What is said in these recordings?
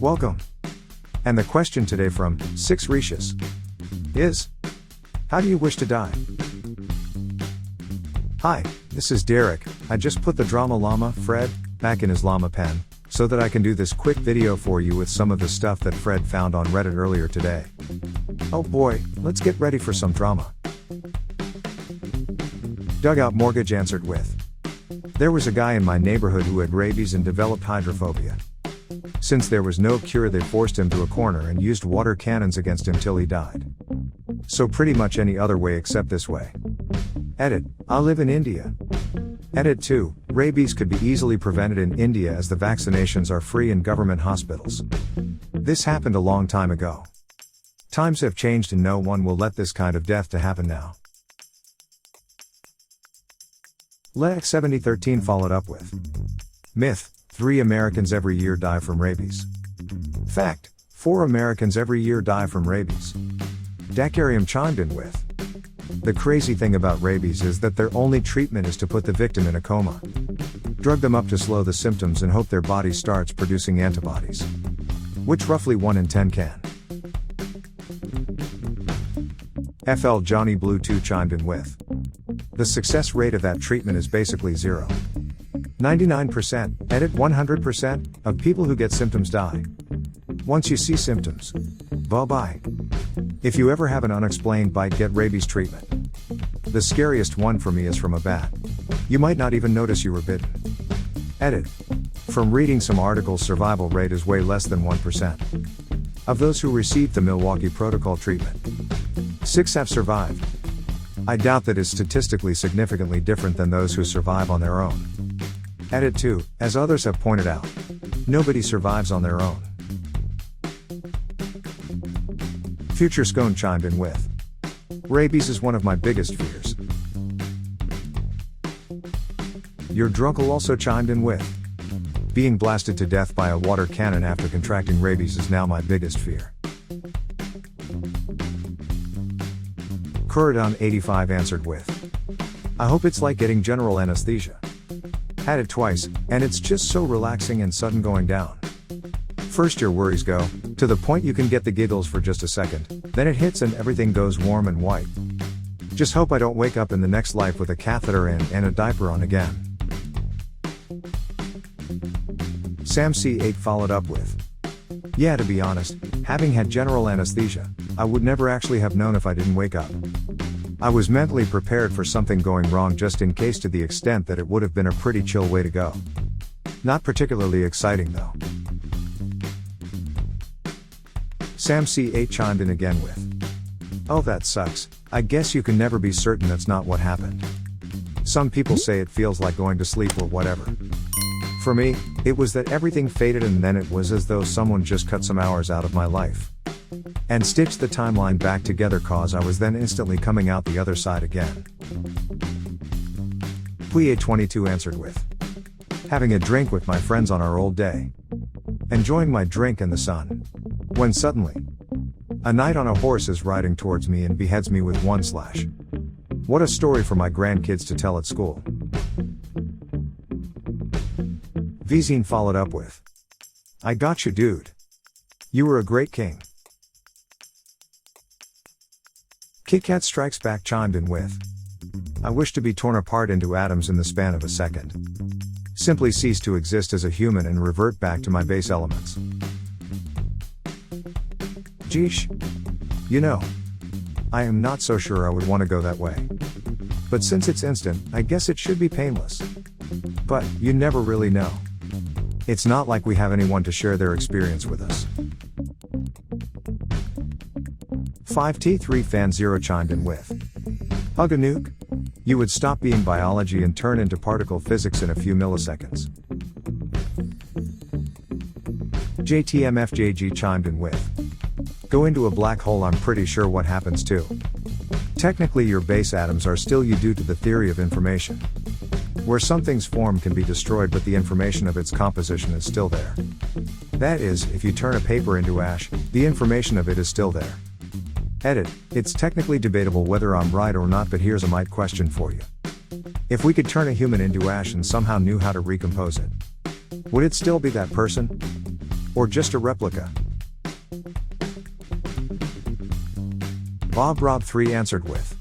Welcome. And the question today from 6 Rishis is, how do you wish to die? Hi, this is Derek. I just put the Drama Llama, Fred, back in his llama pen, so that I can do this quick video for you with some of the stuff that Fred found on Reddit earlier today. Oh boy, let's get ready for some drama. Dugout Mortgage answered with, there was a guy in my neighborhood who had rabies and developed hydrophobia. Since there was no cure, they forced him to a corner and used water cannons against him till he died. So pretty much any other way except this way. Edit, I live in India. Edit 2, rabies could be easily prevented in India as the vaccinations are free in government hospitals. This happened a long time ago. Times have changed and no one will let this kind of death to happen now. Lex 7013 followed up with, myth, 3 Americans every year die from rabies. Fact, 4 Americans every year die from rabies. Dakarium chimed in with, the crazy thing about rabies is that their only treatment is to put the victim in a coma. Drug them up to slow the symptoms and hope their body starts producing antibodies. Which roughly 1 in 10 can. FL Johnny Blue 2 chimed in with, the success rate of that treatment is basically 0. 99%, edit 100%, of people who get symptoms die. Once you see symptoms, bye-bye. If you ever have an unexplained bite, get rabies treatment. The scariest one for me is from a bat. You might not even notice you were bitten. Edit. From reading some articles, survival rate is way less than 1%. Of those who received the Milwaukee Protocol treatment, 6 have survived. I doubt that is statistically significantly different than those who survive on their own. Edit 2, as others have pointed out, nobody survives on their own. Future Scone chimed in with, rabies is one of my biggest fears. Your Drunkle also chimed in with, being blasted to death by a water cannon after contracting rabies is now my biggest fear. Kuradon 85 answered with, I hope it's like getting general anesthesia. Had it twice, and it's just so relaxing and sudden going down. First your worries go, to the point you can get the giggles for just a second, then it hits and everything goes warm and white. Just hope I don't wake up in the next life with a catheter in and a diaper on again. Sam C8 followed up with, yeah, to be honest, having had general anesthesia, I would never actually have known if I didn't wake up. I was mentally prepared for something going wrong just in case, to the extent that it would have been a pretty chill way to go. Not particularly exciting though. Sam C8 chimed in again with, oh that sucks, I guess you can never be certain that's not what happened. Some people say it feels like going to sleep or whatever. For me, it was that everything faded and then it was as though someone just cut some hours out of my life and stitched the timeline back together, cause I was then instantly coming out the other side again. Plie 22 answered with, having a drink with my friends on our old day. Enjoying my drink in the sun. When suddenly, a knight on a horse is riding towards me and beheads me with 1 slash. What a story for my grandkids to tell at school. Vizine followed up with, I got you dude. You were a great king. KitKat Strikes Back chimed in with, I wish to be torn apart into atoms in the span of a second. Simply cease to exist as a human and revert back to my base elements. Geesh. You know, I am not so sure I would want to go that way. But since it's instant, I guess it should be painless. But, you never really know. It's not like we have anyone to share their experience with us. 5T3 Fan 0 chimed in with, hug a nuke? You would stop being biology and turn into particle physics in a few milliseconds. JTMFJG chimed in with, go into a black hole, I'm pretty sure what happens too. Technically your base atoms are still you due to the theory of information. Where something's form can be destroyed but the information of its composition is still there. That is, if you turn a paper into ash, the information of it is still there. Edit, it's technically debatable whether I'm right or not, but here's a might question for you. If we could turn a human into ash and somehow knew how to recompose it, would it still be that person? Or just a replica? Bob Rob 3 answered with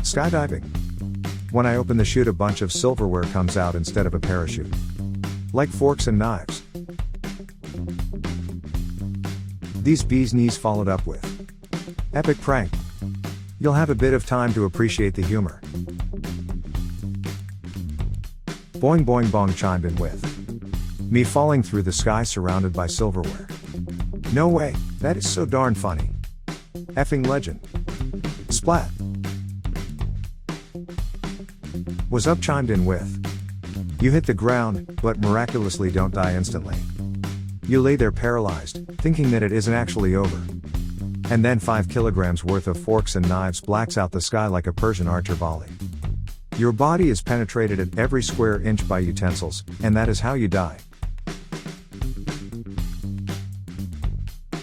skydiving. When I open the chute, a bunch of silverware comes out instead of a parachute. Like forks and knives. These bees knees followed up with epic prank. You'll have a bit of time to appreciate the humor. Boing Boing Bong chimed in with me falling through the sky surrounded by silverware. No way, that is so darn funny. Effing legend. Splat. Was Up chimed in with you hit the ground, but miraculously don't die instantly. You lay there paralyzed, thinking that it isn't actually over. And then 5 kilograms worth of forks and knives blacks out the sky like a Persian archer volley. Your body is penetrated at every square inch by utensils, and that is how you die.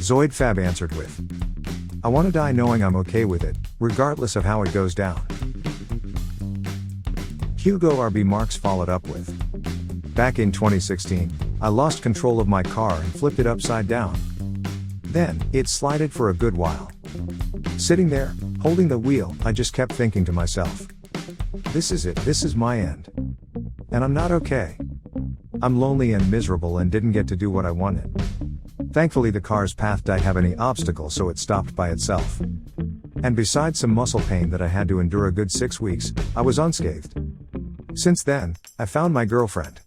Zoid Fab answered with I want to die knowing I'm okay with it, regardless of how it goes down. Hugo RB Marks followed up with back in 2016, I lost control of my car and flipped it upside down. Then, it slided for a good while. Sitting there, holding the wheel, I just kept thinking to myself, this is it, this is my end. And I'm not okay. I'm lonely and miserable and didn't get to do what I wanted. Thankfully the car's path didn't have any obstacles, so it stopped by itself. And besides some muscle pain that I had to endure a good 6 weeks, I was unscathed. Since then, I found my girlfriend.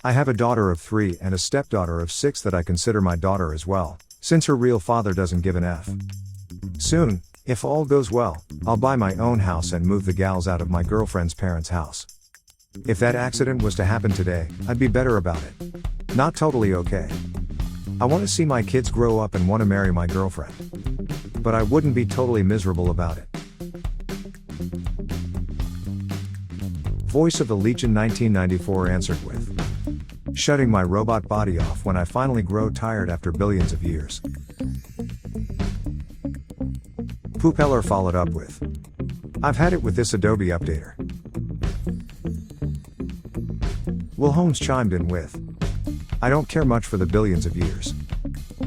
I have a daughter of 3 and a stepdaughter of 6 that I consider my daughter as well, since her real father doesn't give an F. Soon, if all goes well, I'll buy my own house and move the gals out of my girlfriend's parents' house. If that accident was to happen today, I'd be better about it. Not totally okay. I want to see my kids grow up and want to marry my girlfriend. But I wouldn't be totally miserable about it. Voice of the Legion 1994 answered with shutting my robot body off when I finally grow tired after billions of years. Poopeller followed up with I've had it with this Adobe updater. Will Holmes chimed in with I don't care much for the billions of years.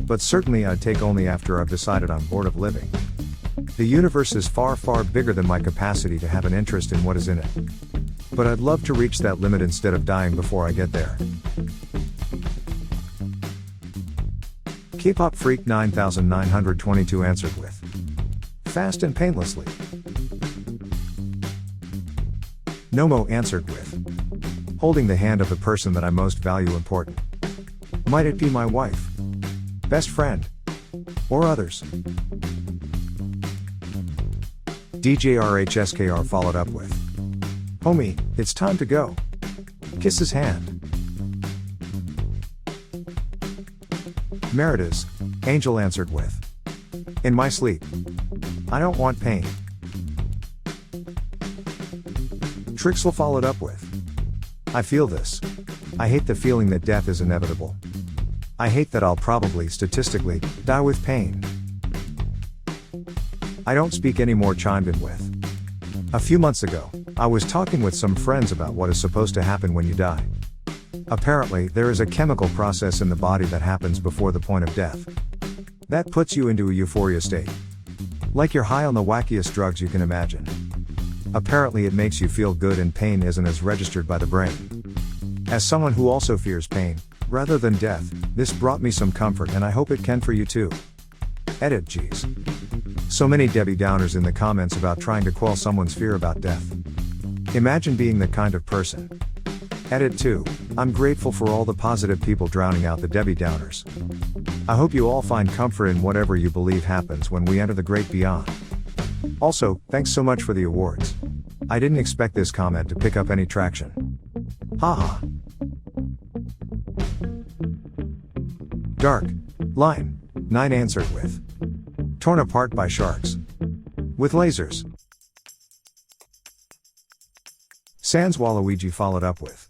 But certainly I'd take only after I've decided I'm bored of living. The universe is far, far bigger than my capacity to have an interest in what is in it. But I'd love to reach that limit instead of dying before I get there. K-pop Freak 9922 answered with fast and painlessly. Nomo answered with holding the hand of the person that I most value important. Might it be my wife, best friend, or others? DJRHSKR followed up with homie, it's time to go. Kiss his hand. Meridas, Angel answered with in my sleep. I don't want pain. Trixel followed up with I feel this. I hate the feeling that death is inevitable. I hate that I'll probably, statistically, die with pain. I don't speak anymore chimed in with a few months ago, I was talking with some friends about what is supposed to happen when you die. Apparently, there is a chemical process in the body that happens before the point of death. That puts you into a euphoria state. Like you're high on the wackiest drugs you can imagine. Apparently it makes you feel good and pain isn't as registered by the brain. As someone who also fears pain, rather than death, this brought me some comfort and I hope it can for you too. Edit geez. So many Debbie Downers in the comments about trying to quell someone's fear about death. Imagine being the kind of person. Edit 2. I'm grateful for all the positive people drowning out the Debbie Downers. I hope you all find comfort in whatever you believe happens when we enter the great beyond. Also, thanks so much for the awards. I didn't expect this comment to pick up any traction. Haha. Dark Line 9 answered with torn apart by sharks. With lasers. Sans Waluigi followed up with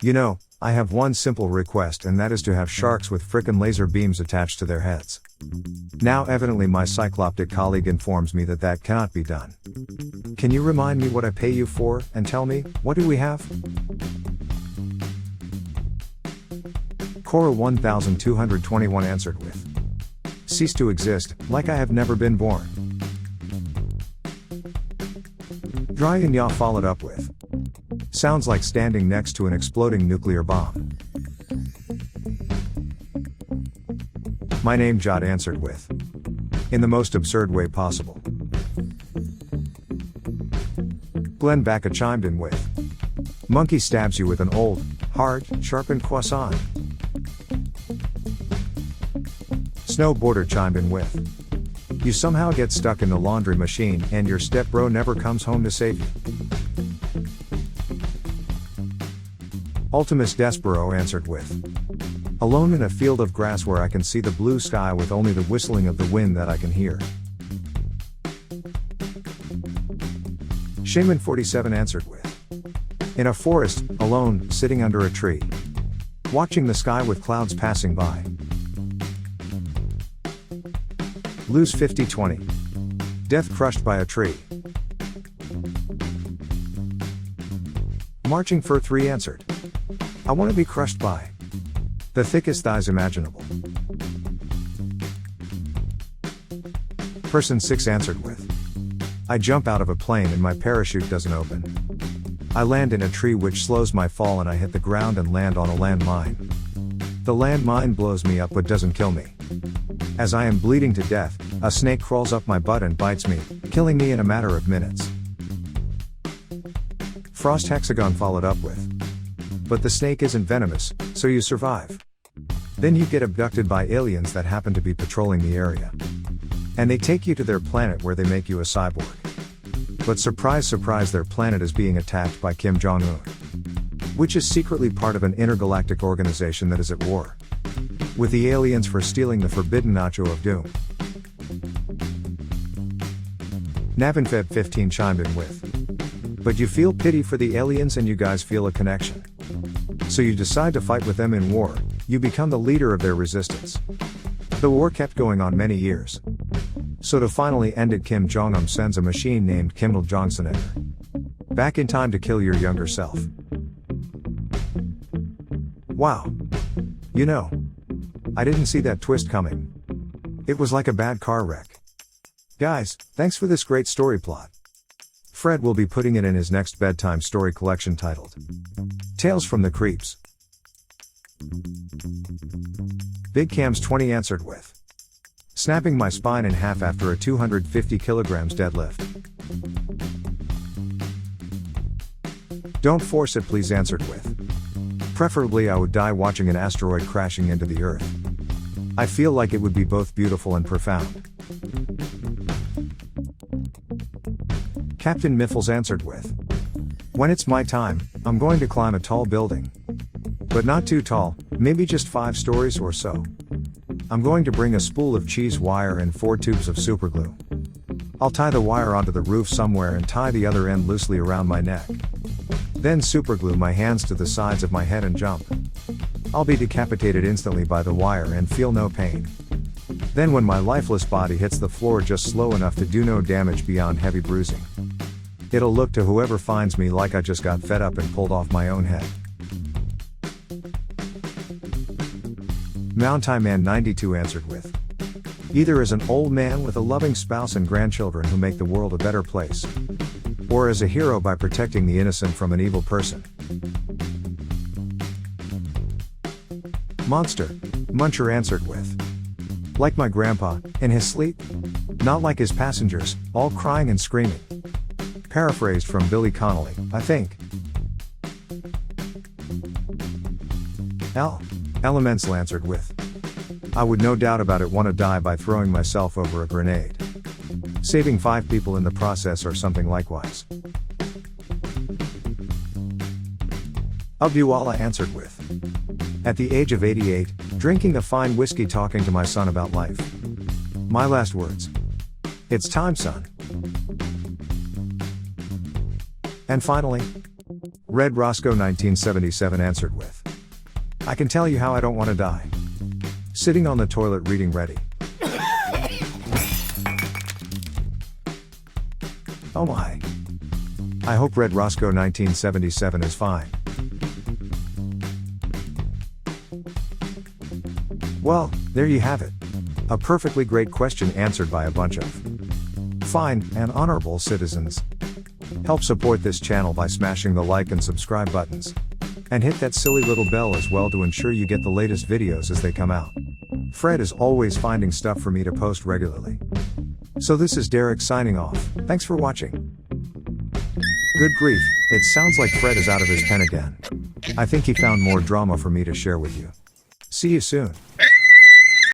you know, I have one simple request and that is to have sharks with frickin' laser beams attached to their heads. Now evidently my cycloptic colleague informs me that that cannot be done. Can you remind me what I pay you for, and tell me, what do we have? Cora 1221 answered with, cease to exist, like I have never been born. Drya Nya followed up with, sounds like standing next to an exploding nuclear bomb. My name Jot answered with, in the most absurd way possible. Glenn Bacca chimed in with, monkey stabs you with an old, hard, sharpened croissant. Snowboarder chimed in with, you somehow get stuck in the laundry machine and your stepbro never comes home to save you. Ultimus Despero answered with, alone in a field of grass where I can see the blue sky with only the whistling of the wind that I can hear. Shaman 47 answered with, in a forest, alone, sitting under a tree, watching the sky with clouds passing by. Lose 5020. Death crushed by a tree. Marching Fur 3 answered, I want to be crushed by the thickest thighs imaginable. Person 6 answered with, I jump out of a plane and my parachute doesn't open. I land in a tree which slows my fall and I hit the ground and land on a landmine. The landmine blows me up but doesn't kill me. As I am bleeding to death, a snake crawls up my butt and bites me, killing me in a matter of minutes. Frost Hexagon followed up with, but the snake isn't venomous, so you survive. Then you get abducted by aliens that happen to be patrolling the area. And they take you to their planet where they make you a cyborg. But surprise surprise, their planet is being attacked by Kim Jong-un, which is secretly part of an intergalactic organization that is at war with the aliens for stealing the forbidden nacho of doom. Navinfeb 15 chimed in with, but you feel pity for the aliens and you guys feel a connection. So you decide to fight with them in war, you become the leader of their resistance. The war kept going on many years. So to finally end it, Kim Jong-un sends a machine named Kim Il-jong back in time to kill your younger self. Wow. You know, I didn't see that twist coming. It was like a bad car wreck. Guys, thanks for this great story plot. Fred will be putting it in his next bedtime story collection titled Tales from the Creeps. Big Cams 20 answered with, snapping my spine in half after a 250 kilograms deadlift. Don't force it please answered with, preferably I would die watching an asteroid crashing into the earth. I feel like it would be both beautiful and profound. Captain Miffles answered with, when it's my time, I'm going to climb a tall building. But not too tall, maybe just 5 stories or so. I'm going to bring a spool of cheese wire and 4 tubes of superglue. I'll tie the wire onto the roof somewhere and tie the other end loosely around my neck. Then superglue my hands to the sides of my head and jump. I'll be decapitated instantly by the wire and feel no pain. Then when my lifeless body hits the floor just slow enough to do no damage beyond heavy bruising, it'll look to whoever finds me like I just got fed up and pulled off my own head. Mountai Man 92 answered with, either as an old man with a loving spouse and grandchildren who make the world a better place, or as a hero by protecting the innocent from an evil person. Monster Muncher answered with, like my grandpa, in his sleep, not like his passengers, all crying and screaming. Paraphrased from Billy Connolly, I think. Elemental answered with, I would no doubt about it want to die by throwing myself over a grenade. Saving 5 people in the process or something likewise. Abdiwala answered with, at the age of 88, drinking a fine whiskey talking to my son about life. My last words. It's time, son. And finally, Red Roscoe 1977 answered with, I can tell you how I don't want to die. Sitting on the toilet reading Ready. Oh my. I hope Red Roscoe 1977 is fine. Well, there you have it. A perfectly great question answered by a bunch of fine and honorable citizens. Help support this channel by smashing the like and subscribe buttons. And hit that silly little bell as well to ensure you get the latest videos as they come out. Fred is always finding stuff for me to post regularly. So this is Derek signing off. Thanks for watching. Good grief, it sounds like Fred is out of his pen again. I think he found more drama for me to share with you. See you soon.